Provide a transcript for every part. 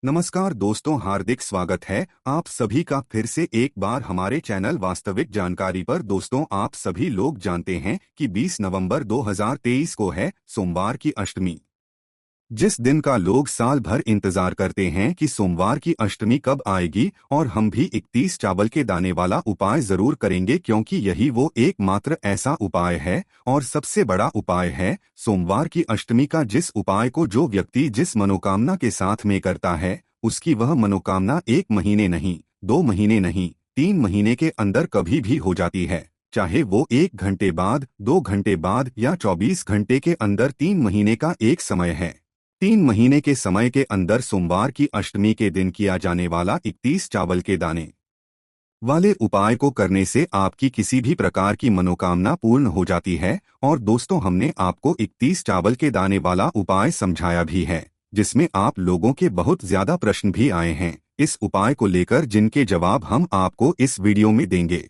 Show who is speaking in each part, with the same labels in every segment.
Speaker 1: नमस्कार दोस्तों, हार्दिक स्वागत है आप सभी का फिर से एक बार हमारे चैनल वास्तविक जानकारी पर। दोस्तों, आप सभी लोग जानते हैं कि 20 नवंबर 2023 को है सोमवार की अष्टमी, जिस दिन का लोग साल भर इंतजार करते हैं कि सोमवार की अष्टमी कब आएगी। और हम भी 31 चावल के दाने वाला उपाय जरूर करेंगे, क्योंकि यही वो एकमात्र ऐसा उपाय है और सबसे बड़ा उपाय है। सोमवार की अष्टमी का जिस उपाय को जो व्यक्ति जिस मनोकामना के साथ में करता है, उसकी वह मनोकामना 1 महीने नहीं, 2 महीने नहीं, 3 महीने के अंदर कभी भी हो जाती है। चाहे वो 1 घंटे बाद, 2 घंटे बाद या 24 घंटे के अंदर। 3 महीने का एक समय है। 3 महीने के समय के अंदर सोमवार की अष्टमी के दिन किया जाने वाला 31 चावल के दाने वाले उपाय को करने से आपकी किसी भी प्रकार की मनोकामना पूर्ण हो जाती है। और दोस्तों, हमने आपको 31 चावल के दाने वाला उपाय समझाया भी है, जिसमें आप लोगों के बहुत ज्यादा प्रश्न भी आए हैं इस उपाय को लेकर, जिनके जवाब हम आपको इस वीडियो में देंगे।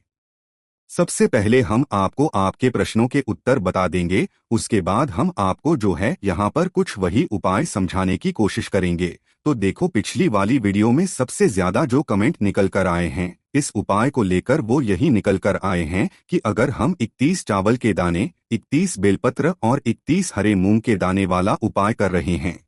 Speaker 1: सबसे पहले हम आपको आपके प्रश्नों के उत्तर बता देंगे, उसके बाद हम आपको जो है यहाँ पर कुछ वही उपाय समझाने की कोशिश करेंगे। तो देखो, पिछली वाली वीडियो में सबसे ज्यादा जो कमेंट निकल कर आए हैं इस उपाय को लेकर, वो यही निकल कर आए हैं कि अगर हम 31 चावल के दाने, 31 बेलपत्र और 31 हरे मूंग के दाने वाला उपाय कर रहे हैं,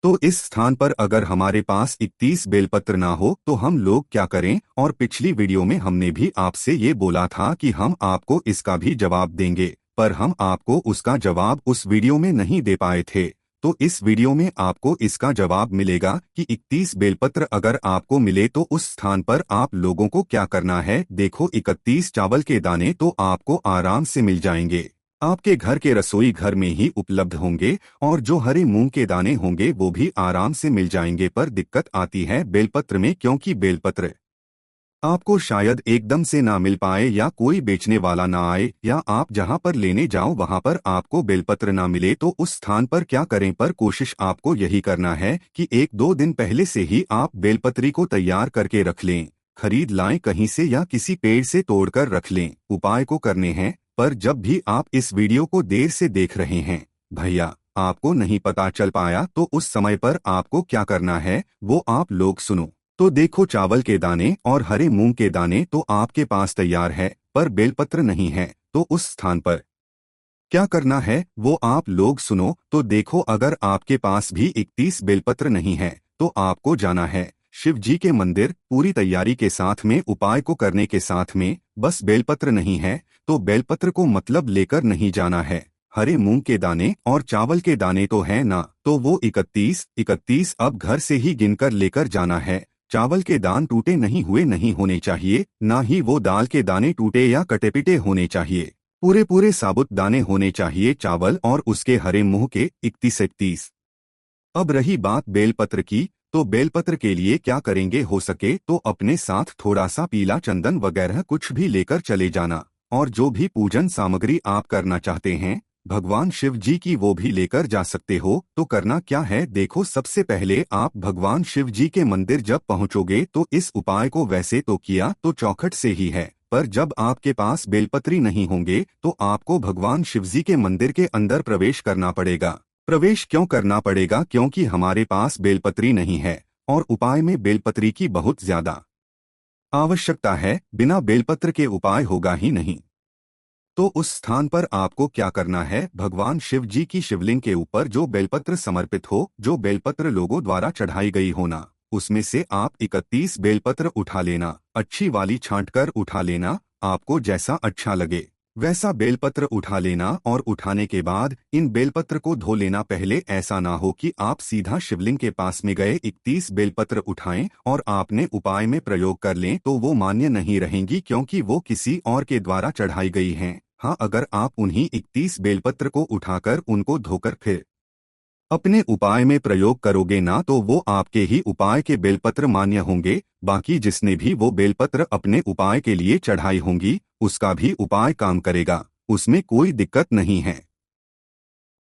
Speaker 1: तो इस स्थान पर अगर हमारे पास 31 बेलपत्र ना हो तो हम लोग क्या करें। और पिछली वीडियो में हमने भी आपसे ये बोला था कि हम आपको इसका भी जवाब देंगे, पर हम आपको उसका जवाब उस वीडियो में नहीं दे पाए थे। तो इस वीडियो में आपको इसका जवाब मिलेगा कि 31 बेलपत्र अगर आपको मिले तो उस स्थान पर आप लोगों को क्या करना है। देखो, 31 चावल के दाने तो आपको आराम से मिल जाएंगे, आपके घर के रसोई घर में ही उपलब्ध होंगे। और जो हरे मूंग के दाने होंगे वो भी आराम से मिल जाएंगे। पर दिक्कत आती है बेलपत्र में, क्योंकि बेलपत्र आपको शायद एकदम से ना मिल पाए, या कोई बेचने वाला ना आए, या आप जहां पर लेने जाओ वहां पर आपको बेलपत्र ना मिले। तो उस स्थान पर क्या करें। पर कोशिश आपको यही करना है कि 1-2 दिन पहले से ही आप बेलपत्री को तैयार करके रख लें, खरीद लाएं कहीं से या किसी पेड़ से तोड़कर रख लें। उपाय को करने हैं, पर जब भी आप इस वीडियो को देर से देख रहे हैं भैया, आपको नहीं पता चल पाया, तो उस समय पर आपको क्या करना है वो आप लोग सुनो। तो देखो, चावल के दाने और हरे मूंग के दाने तो आपके पास तैयार है, पर बेलपत्र नहीं है। तो उस स्थान पर क्या करना है वो आप लोग सुनो। तो देखो, अगर आपके पास भी 31 बेलपत्र नहीं है तो आपको जाना है शिव जी के मंदिर पूरी तैयारी के साथ में, उपाय को करने के साथ में। बस बेलपत्र नहीं है तो बेलपत्र को मतलब लेकर नहीं जाना है। हरे मूंग के दाने और चावल के दाने तो है ना, तो वो 31 अब घर से ही गिनकर लेकर जाना है। चावल के दान टूटे नहीं हुए नहीं होने चाहिए, ना ही वो दाल के दाने टूटे या कटे पिटे होने चाहिए। पूरे पूरे साबुत दाने होने चाहिए चावल और उसके हरे मूंग के 31। अब रही बात बेलपत्र की, तो बेलपत्र के लिए क्या करेंगे, हो सके तो अपने साथ थोड़ा सा पीला चंदन वगैरह कुछ भी लेकर चले जाना। और जो भी पूजन सामग्री आप करना चाहते हैं भगवान शिव जी की, वो भी लेकर जा सकते हो। तो करना क्या है, देखो, सबसे पहले आप भगवान शिव जी के मंदिर जब पहुंचोगे तो इस उपाय को वैसे तो किया तो चौखट से ही है, पर जब आपके पास बेलपत्री नहीं होंगे तो आपको भगवान शिवजी के मंदिर के अंदर प्रवेश करना पड़ेगा। प्रवेश क्यों करना पड़ेगा, क्योंकि हमारे पास बेलपत्री नहीं है और उपाय में बेलपत्री की बहुत ज्यादा आवश्यकता है। बिना बेलपत्र के उपाय होगा ही नहीं। तो उस स्थान पर आपको क्या करना है, भगवान शिव जी की शिवलिंग के ऊपर जो बेलपत्र समर्पित हो, जो बेलपत्र लोगों द्वारा चढ़ाई गई होना, उसमें से आप 31 बेलपत्र उठा लेना। अच्छी वाली छांट कर उठा लेना, आपको जैसा अच्छा लगे वैसा बेलपत्र उठा लेना। और उठाने के बाद इन बेलपत्र को धो लेना। पहले ऐसा ना हो कि आप सीधा शिवलिंग के पास में गए, 31 बेलपत्र उठाएं और आपने उपाय में प्रयोग कर लें, तो वो मान्य नहीं रहेंगी, क्योंकि वो किसी और के द्वारा चढ़ाई गई हैं। हाँ, अगर आप उन्हीं 31 बेलपत्र को उठाकर उनको धोकर फिर अपने उपाय में प्रयोग करोगे ना, तो वो आपके ही उपाय के बेलपत्र मान्य होंगे। बाकी जिसने भी वो बेलपत्र अपने उपाय के लिए चढ़ाई होंगी उसका भी उपाय काम करेगा, उसमें कोई दिक्कत नहीं है।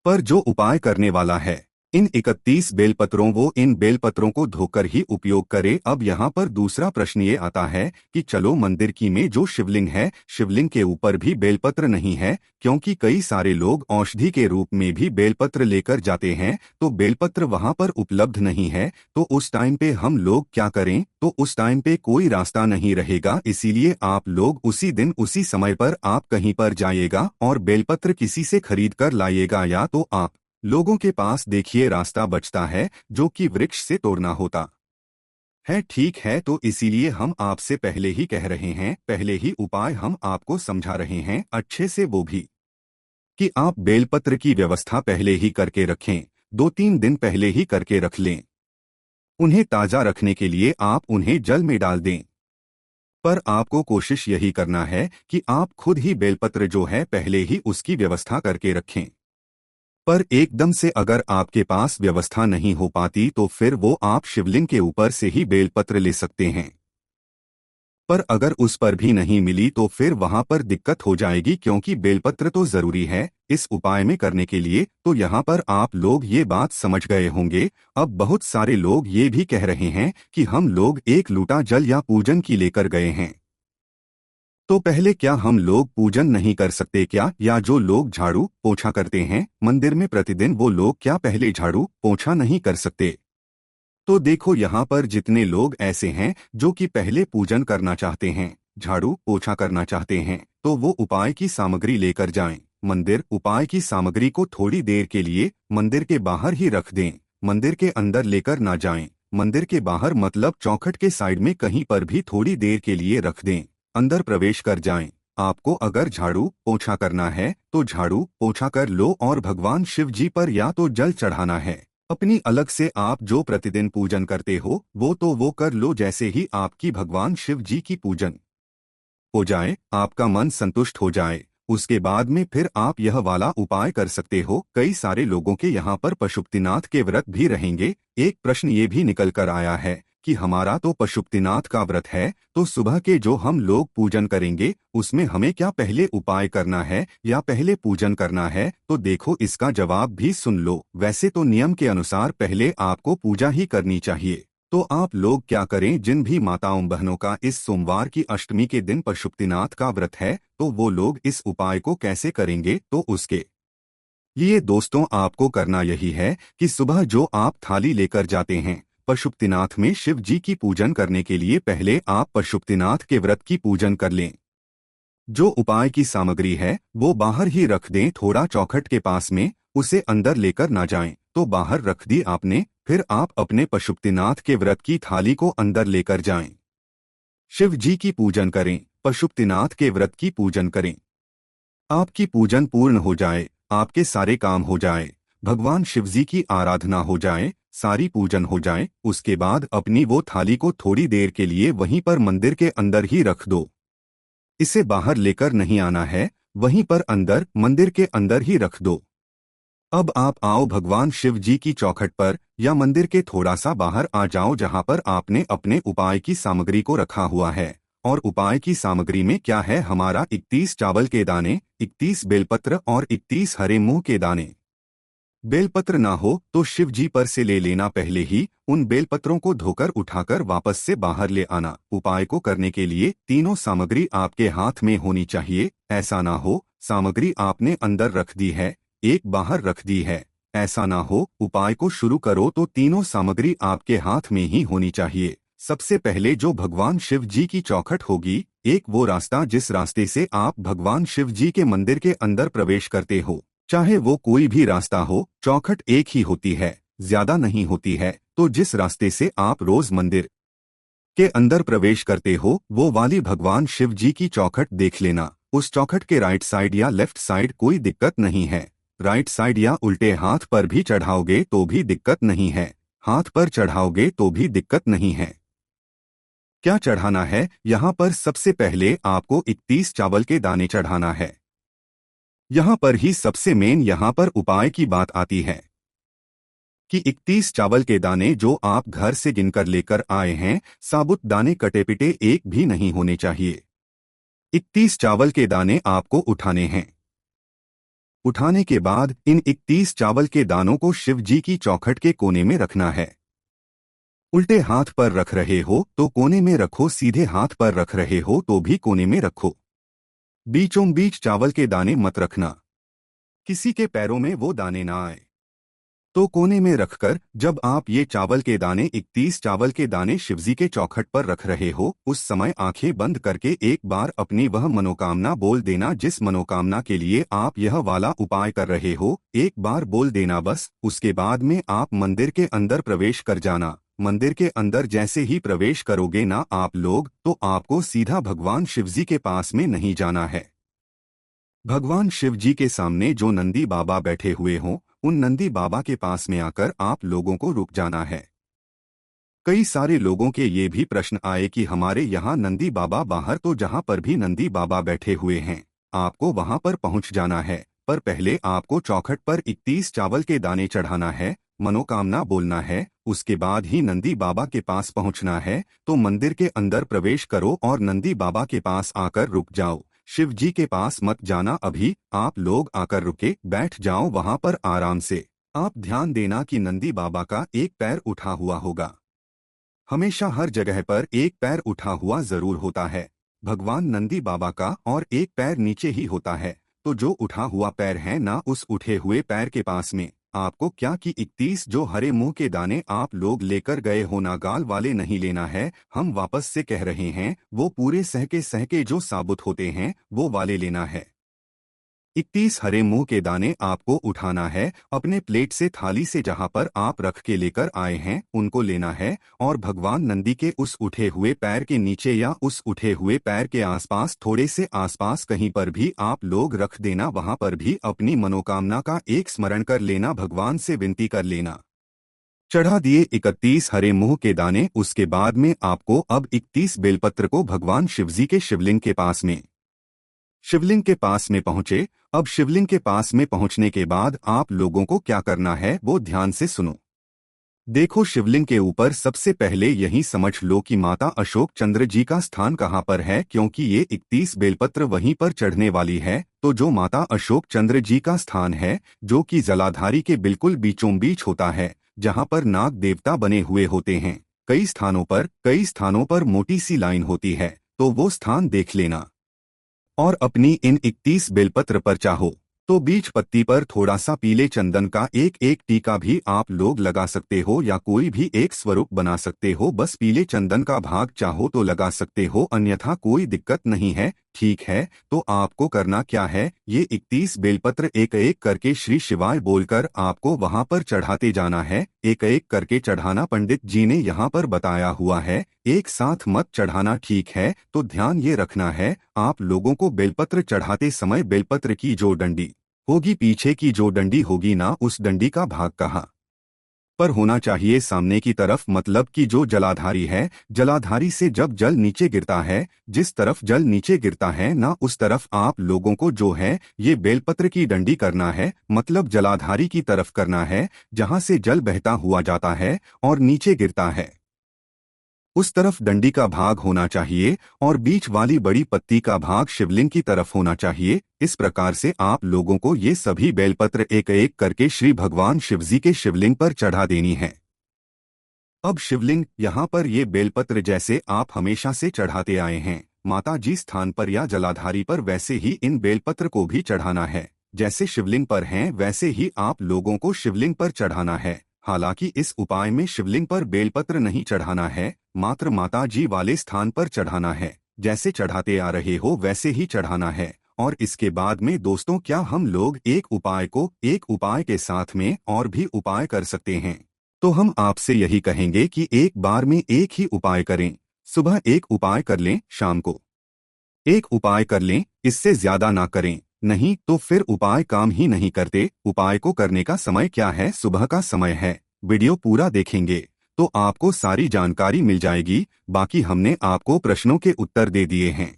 Speaker 1: पर जो उपाय करने वाला है इन 31 बेलपत्रों वो इन बेलपत्रों को धोकर ही उपयोग करे। अब यहाँ पर दूसरा प्रश्न ये आता है कि चलो मंदिर की में जो शिवलिंग है, शिवलिंग के ऊपर भी बेलपत्र नहीं है, क्योंकि कई सारे लोग औषधि के रूप में भी बेलपत्र लेकर जाते हैं, तो बेलपत्र वहां पर उपलब्ध नहीं है। तो उस टाइम पे हम लोग क्या करें? तो उस टाइम पे कोई रास्ता नहीं रहेगा, इसीलिए आप लोग उसी दिन उसी समय पर आप कहीं पर जाइएगा और बेलपत्र किसी से खरीद कर लाइएगा, या तो आप लोगों के पास देखिए रास्ता बचता है जो कि वृक्ष से तोड़ना होता है। ठीक है, तो इसीलिए हम आपसे पहले ही कह रहे हैं, पहले ही उपाय हम आपको समझा रहे हैं अच्छे से, वो भी कि आप बेलपत्र की व्यवस्था पहले ही करके रखें, 2-3 दिन पहले ही करके रख लें। उन्हें ताजा रखने के लिए आप उन्हें जल में डाल दें, पर आपको कोशिश यही करना है कि आप खुद ही बेलपत्र जो है पहले ही उसकी व्यवस्था करके रखें। पर एकदम से अगर आपके पास व्यवस्था नहीं हो पाती तो फिर वो आप शिवलिंग के ऊपर से ही बेलपत्र ले सकते हैं। पर अगर उस पर भी नहीं मिली तो फिर वहां पर दिक्कत हो जाएगी, क्योंकि बेलपत्र तो जरूरी है इस उपाय में करने के लिए। तो यहाँ पर आप लोग ये बात समझ गए होंगे। अब बहुत सारे लोग ये भी कह रहे हैं कि हम लोग एक लूटा जल या पूजन की लेकर गए हैं, तो पहले क्या हम लोग पूजन नहीं कर सकते क्या? या जो लोग झाड़ू पोछा करते हैं मंदिर में प्रतिदिन, वो लोग क्या पहले झाड़ू पोछा नहीं कर सकते? तो देखो यहाँ पर जितने लोग ऐसे हैं जो कि पहले पूजन करना चाहते हैं, झाड़ू पोछा करना चाहते हैं, तो वो उपाय की सामग्री लेकर जाएं मंदिर। उपाय की सामग्री को थोड़ी देर के लिए मंदिर के बाहर ही रख दें, मंदिर के अंदर लेकर ना जाएं। मंदिर के बाहर मतलब चौखट के साइड में कहीं पर भी थोड़ी देर के लिए रख दें, अंदर प्रवेश कर जाएं। आपको अगर झाड़ू पोछा करना है तो झाड़ू पोछा कर लो, और भगवान शिव जी पर या तो जल चढ़ाना है अपनी अलग से, आप जो प्रतिदिन पूजन करते हो वो कर लो। जैसे ही आपकी भगवान शिव जी की पूजन हो जाए, आपका मन संतुष्ट हो जाए, उसके बाद में फिर आप यह वाला उपाय कर सकते हो। कई सारे लोगों के यहाँ पर पशुपतिनाथ के व्रत भी रहेंगे। एक प्रश्न ये भी निकल कर आया है कि हमारा तो पशुपतिनाथ का व्रत है, तो सुबह के जो हम लोग पूजन करेंगे उसमें हमें क्या पहले उपाय करना है या पहले पूजन करना है? तो देखो इसका जवाब भी सुन लो। वैसे तो नियम के अनुसार पहले आपको पूजा ही करनी चाहिए। तो आप लोग क्या करें, जिन भी माताओं बहनों का इस सोमवार की अष्टमी के दिन पशुपतिनाथ का व्रत है, तो वो लोग इस उपाय को कैसे करेंगे? तो उसके लिए दोस्तों आपको करना यही है कि सुबह जो आप थाली लेकर जाते हैं पशुपतिनाथ में शिव जी की पूजन करने के लिए, पहले आप पशुपतिनाथ के व्रत की पूजन कर लें। जो उपाय की सामग्री है वो बाहर ही रख दें, थोड़ा चौखट के पास में, उसे अंदर लेकर ना जाएं। तो बाहर रख दी आपने, फिर आप अपने पशुपतिनाथ के व्रत की थाली को अंदर लेकर जाएं, शिव जी की पूजन करें, पशुपतिनाथ के व्रत की पूजन करें। आपकी पूजन पूर्ण हो जाए, आपके सारे काम हो जाए, भगवान शिव जी की आराधना हो जाए, सारी पूजन हो जाए, उसके बाद अपनी वो थाली को थोड़ी देर के लिए वहीं पर मंदिर के अंदर ही रख दो। इसे बाहर लेकर नहीं आना है, वहीं पर अंदर मंदिर के अंदर ही रख दो। अब आप आओ भगवान शिव जी की चौखट पर या मंदिर के थोड़ा सा बाहर आ जाओ, जहां पर आपने अपने उपाय की सामग्री को रखा हुआ है। और उपाय की सामग्री में क्या है? हमारा 31 चावल के दाने, 31 बेलपत्र और 31 हरे मूंग के दाने। बेलपत्र ना हो तो शिव जी पर से ले लेना पहले ही, उन बेलपत्रों को धोकर उठाकर वापस से बाहर ले आना। उपाय को करने के लिए तीनों सामग्री आपके हाथ में होनी चाहिए। ऐसा ना हो सामग्री आपने अंदर रख दी है, एक बाहर रख दी है, ऐसा ना हो। उपाय को शुरू करो तो तीनों सामग्री आपके हाथ में ही होनी चाहिए। सबसे पहले जो भगवान शिव जी की चौखट होगी, एक वो रास्ता जिस रास्ते से आप भगवान शिव जी के मंदिर के अंदर प्रवेश करते हो, चाहे वो कोई भी रास्ता हो, चौखट एक ही होती है, ज्यादा नहीं होती है। तो जिस रास्ते से आप रोज मंदिर के अंदर प्रवेश करते हो वो वाली भगवान शिव जी की चौखट देख लेना। उस चौखट के राइट साइड या लेफ्ट साइड कोई दिक्कत नहीं है, राइट साइड या उल्टे हाथ पर भी चढ़ाओगे तो भी दिक्कत नहीं है, हाथ पर चढ़ाओगे तो भी दिक्कत नहीं है। क्या चढ़ाना है? यहाँ पर सबसे पहले आपको 31 चावल के दाने चढ़ाना है। यहाँ पर ही सबसे मेन यहाँ पर उपाय की बात आती है कि 31 चावल के दाने जो आप घर से गिनकर लेकर आए हैं, साबुत दाने कटे पिटे एक भी नहीं होने चाहिए। 31 चावल के दाने आपको उठाने हैं। उठाने के बाद इन 31 चावल के दानों को शिव जी की चौखट के कोने में रखना है। उल्टे हाथ पर रख रहे हो तो कोने में रखो, सीधे हाथ पर रख रहे हो तो भी कोने में रखो। बीचों बीच चावल के दाने मत रखना, किसी के पैरों में वो दाने ना आए। तो कोने में रखकर जब आप ये चावल के दाने 31 चावल के दाने शिवजी के चौखट पर रख रहे हो, उस समय आंखें बंद करके एक बार अपनी वह मनोकामना बोल देना जिस मनोकामना के लिए आप यह वाला उपाय कर रहे हो। एक बार बोल देना बस। उसके बाद में आप मंदिर के अंदर प्रवेश कर जाना। मंदिर के अंदर जैसे ही प्रवेश करोगे ना आप लोग, तो आपको सीधा भगवान शिवजी के पास में नहीं जाना है। भगवान शिव जी के सामने जो नंदी बाबा बैठे हुए हों, उन नंदी बाबा के पास में आकर आप लोगों को रुक जाना है। कई सारे लोगों के ये भी प्रश्न आए कि हमारे यहाँ नंदी बाबा बाहर, तो जहाँ पर भी नंदी बाबा बैठे हुए हैं आपको वहाँ पर पहुँच जाना है। पर पहले आपको चौखट पर 31 चावल के दाने चढ़ाना है, मनोकामना बोलना है, उसके बाद ही नंदी बाबा के पास पहुँचना है। तो मंदिर के अंदर प्रवेश करो और नंदी बाबा के पास आकर रुक जाओ। शिव जी के पास मत जाना अभी, आप लोग आकर रुके बैठ जाओ वहां पर आराम से। आप ध्यान देना कि नंदी बाबा का एक पैर उठा हुआ होगा। हमेशा हर जगह पर एक पैर उठा हुआ जरूर होता है भगवान नंदी बाबा का, और एक पैर नीचे ही होता है। तो जो उठा हुआ पैर है ना, उस उठे हुए पैर के पास में आपको क्या कि 31 जो हरे मुंह के दाने आप लोग लेकर गए हो ना, गाल वाले नहीं लेना है। हम वापस से कह रहे हैं, वो पूरे सहके सहके जो साबुत होते हैं वो वाले लेना है। 31 हरे मुंह के दाने आपको उठाना है, अपने प्लेट से थाली से जहां पर आप रख के लेकर आए हैं उनको लेना है, और भगवान नंदी के उस उठे हुए पैर के नीचे या उस उठे हुए पैर के आसपास, थोड़े से आसपास कहीं पर भी आप लोग रख देना। वहां पर भी अपनी मनोकामना का एक स्मरण कर लेना, भगवान से विनती कर लेना। चढ़ा दिए 31 हरे मुंह के दाने। उसके बाद में आपको अब 31 बेलपत्र को भगवान शिवजी के शिवलिंग के पास में शिवलिंग के पास में पहुंचे। अब शिवलिंग के पास में पहुंचने के बाद आप लोगों को क्या करना है वो ध्यान से सुनो। देखो शिवलिंग के ऊपर सबसे पहले यही समझ लो कि माता अशोक चंद्र जी का स्थान कहाँ पर है, क्योंकि ये 31 बेलपत्र वहीं पर चढ़ने वाली है। तो जो माता अशोक चंद्र जी का स्थान है, जो कि जलाधारी के बिल्कुल बीचों बीच होता है, जहाँ पर नाग देवता बने हुए होते हैं। कई स्थानों पर मोटी सी लाइन होती है, तो वो स्थान देख लेना। और अपनी इन 31 बेलपत्र पर चाहो तो बीच पत्ती पर थोड़ा सा पीले चंदन का एक एक टीका भी आप लोग लगा सकते हो, या कोई भी एक स्वरूप बना सकते हो। बस पीले चंदन का भाग चाहो तो लगा सकते हो, अन्यथा कोई दिक्कत नहीं है। ठीक है, तो आपको करना क्या है, ये 31 बेलपत्र एक एक करके श्री शिवाय बोलकर आपको वहां पर चढ़ाते जाना है। एक एक करके चढ़ाना, पंडित जी ने यहाँ पर बताया हुआ है, एक साथ मत चढ़ाना। ठीक है, तो ध्यान ये रखना है आप लोगों को बेलपत्र चढ़ाते समय बेलपत्र की जो डंडी होगी, पीछे की जो डंडी होगी ना, उस डंडी का भाग कहाँ पर होना चाहिए, सामने की तरफ। मतलब कि जो जलाधारी है, जलाधारी से जब जल नीचे गिरता है, जिस तरफ जल नीचे गिरता है ना, उस तरफ आप लोगों को जो है ये बेलपत्र की डंडी करना है। मतलब जलाधारी की तरफ करना है, जहां से जल बहता हुआ जाता है और नीचे गिरता है, उस तरफ डंडी का भाग होना चाहिए, और बीच वाली बड़ी पत्ती का भाग शिवलिंग की तरफ होना चाहिए। इस प्रकार से आप लोगों को ये सभी बेलपत्र एक एक करके श्री भगवान शिवजी के शिवलिंग पर चढ़ा देनी है। अब शिवलिंग यहाँ पर ये बेलपत्र जैसे आप हमेशा से चढ़ाते आए हैं माता जी स्थान पर या जलाधारी पर, वैसे ही इन बेलपत्र को भी चढ़ाना है। जैसे शिवलिंग पर हैं वैसे ही आप लोगों को शिवलिंग पर चढ़ाना है। हालांकि इस उपाय में शिवलिंग पर बेलपत्र नहीं चढ़ाना है, मात्र माता जी वाले स्थान पर चढ़ाना है। जैसे चढ़ाते आ रहे हो वैसे ही चढ़ाना है। और इसके बाद में दोस्तों, क्या हम लोग एक उपाय के साथ में और भी उपाय कर सकते हैं? तो हम आपसे यही कहेंगे कि एक बार में एक ही उपाय करें। सुबह एक उपाय कर लें, शाम को एक उपाय कर लें, इससे ज्यादा ना करें। नहीं तो फिर उपाय काम ही नहीं करते। उपाय को करने का समय क्या है? सुबह का समय है। वीडियो पूरा देखेंगे तो आपको सारी जानकारी मिल जाएगी। बाकी हमने आपको प्रश्नों के उत्तर दे दिए हैं।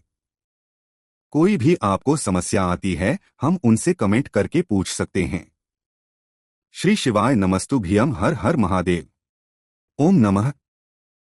Speaker 1: कोई भी आपको समस्या आती है, हम उनसे कमेंट करके पूछ सकते हैं। श्री शिवाय नमस्तुभ्यम। हर हर महादेव। ओम नमः